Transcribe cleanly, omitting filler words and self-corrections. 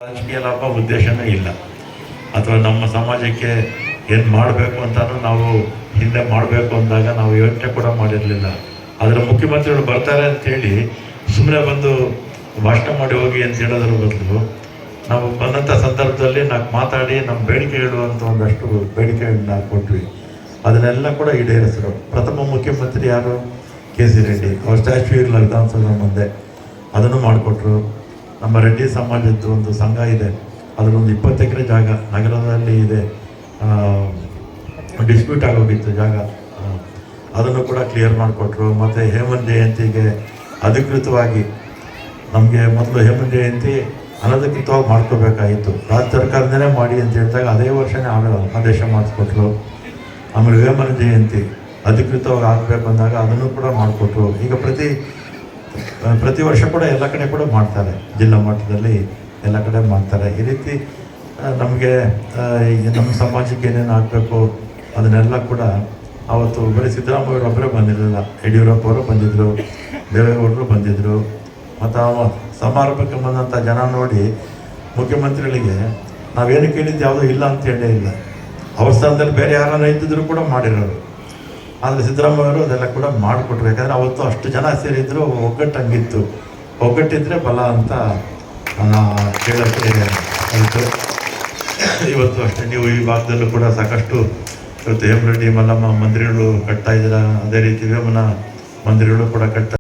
ರಾಜಕೀಯ ಲಾಭ ಉದ್ದೇಶನೇ ಇಲ್ಲ, ಅಥವಾ ನಮ್ಮ ಸಮಾಜಕ್ಕೆ ಏನು ಮಾಡಬೇಕು ಅಂತಾನು ನಾವು ಹಿಂದೆ ಮಾಡಬೇಕು ಅಂದಾಗ ನಾವು ಯೋಚನೆ ಕೂಡ ಮಾಡಿರಲಿಲ್ಲ. ಆದರೆ ಮುಖ್ಯಮಂತ್ರಿಗಳು ಬರ್ತಾರೆ ಅಂತೇಳಿ ಸುಮ್ಮನೆ ಬಂದು ಭಾಷಣ ಮಾಡಿ ಹೋಗಿ ಅಂತ ಹೇಳೋದ್ರ ಬದಲು ನಾವು ಬಂದಂಥ ಸಂದರ್ಭದಲ್ಲಿ ನಾವು ಮಾತಾಡಿ ನಮ್ಮ ಬೇಡಿಕೆ ಹೇಳುವಂಥ ಒಂದಷ್ಟು ಬೇಡಿಕೆಗಳನ್ನ ಕೊಟ್ವಿ. ಅದನ್ನೆಲ್ಲ ಕೂಡ ಈಡೇರಿಸಿದ್ರು. ಪ್ರಥಮ ಮುಖ್ಯಮಂತ್ರಿ ಯಾರು? ಕೆ.ಸಿ. ರೆಡ್ಡಿ. ಅವ್ರ ಸ್ಟ್ಯಾಚ್ಯೂ ಇರಲಿಲ್ಲ ವಿಧಾನಸೌಧ ಮುಂದೆ, ಅದನ್ನು ಮಾಡಿಕೊಟ್ರು. ನಮ್ಮ ರೆಡ್ಡಿ ಸಮಾಜದ್ದು ಒಂದು ಸಂಘ ಇದೆ, ಅದರೊಂದು 20 ಎಕರೆ ಜಾಗ ನಗರದಲ್ಲಿ ಇದೆ, ಡಿಸ್ಪ್ಯೂಟ್ ಆಗೋಗಿತ್ತು ಜಾಗ, ಅದನ್ನು ಕೂಡ ಕ್ಲಿಯರ್ ಮಾಡಿಕೊಟ್ರು. ಮತ್ತು ಹೇಮಂತ್ ಜಯಂತಿಗೆ ಅಧಿಕೃತವಾಗಿ ನಮಗೆ ಮೊದಲು ಹೇಮಂತ್ ಜಯಂತಿ ಅನಧಿಕೃತವಾಗಿ ಮಾಡ್ಕೋಬೇಕಾಗಿತ್ತು, ರಾಜ್ಯ ಸರ್ಕಾರದಲ್ಲೇ ಮಾಡಿ ಅಂತ ಹೇಳಿದಾಗ ಅದೇ ವರ್ಷನೇ ಆದೇಶ ಮಾಡಿಸ್ಕೊಟ್ರು. ಆಮೇಲೆ ಹೇಮಂತ್ ಜಯಂತಿ ಅಧಿಕೃತವಾಗಿ ಆಗಬೇಕು ಅಂದಾಗ ಅದನ್ನು ಕೂಡ ಮಾಡಿಕೊಟ್ರು. ಈಗ ಪ್ರತಿ ವರ್ಷ ಕೂಡ ಎಲ್ಲ ಕಡೆ ಕೂಡ ಮಾಡ್ತಾರೆ, ಜಿಲ್ಲಾ ಮಟ್ಟದಲ್ಲಿ ಎಲ್ಲ ಕಡೆ ಮಾಡ್ತಾರೆ. ಈ ರೀತಿ ನಮಗೆ ನಮ್ಮ ಸಮಾಜಕ್ಕೆ ಏನೇನು ಆಗಬೇಕು ಅದನ್ನೆಲ್ಲ ಕೂಡ ಅವತ್ತು ಬರೀ ಸಿದ್ದರಾಮಯ್ಯ ಒಬ್ಬರೇ ಬಂದಿರಲಿಲ್ಲ, ಯಡಿಯೂರಪ್ಪ ಅವರು ಬಂದಿದ್ದರು, ದೇವೇಗೌಡರು ಬಂದಿದ್ದರು. ಮತ್ತು ಸಮಾರಂಭಕ್ಕೆ ಬಂದಂಥ ಜನ ನೋಡಿ ಮುಖ್ಯಮಂತ್ರಿಗಳಿಗೆ ನಾವೇನು ಕೇಳಿದ್ದು ಯಾವುದೂ ಇಲ್ಲ ಅಂತ ಹೇಳೇ ಇಲ್ಲ. ಅವ್ರ ಸ್ಥಾನದಲ್ಲಿ ಬೇರೆ ಯಾರನ್ನ ಇದ್ದಿದ್ರು ಕೂಡ ಮಾಡಿರೋರು. ಆದರೆ ಸಿದ್ದರಾಮಯ್ಯವರು ಅದೆಲ್ಲ ಕೂಡ ಮಾಡಿಕೊಟ್ರು. ಯಾಕಂದರೆ ಅವತ್ತು ಅಷ್ಟು ಜನ ಸೇರಿದ್ರು, ಒಗ್ಗಟ್ಟು ಹಂಗಿತ್ತು. ಒಗ್ಗಟ್ಟಿದ್ರೆ ಬಲ ಅಂತ ಕೇಳೋಕ್ಕೆ ಆಯಿತು. ಇವತ್ತು ಅಷ್ಟೇ ನೀವು ಈ ಭಾಗದಲ್ಲೂ ಕೂಡ ಸಾಕಷ್ಟು ಇವತ್ತು ಹೇಮರೆಡ್ಡಿ ಮಲ್ಲಮ್ಮ ಮಂದಿರಗಳು ಕಟ್ತಾ ಇದ್ದೀರಾ, ಅದೇ ರೀತಿ ವೇಮನ ಮಂದಿರಗಳು ಕೂಡ ಕಟ್ತಾ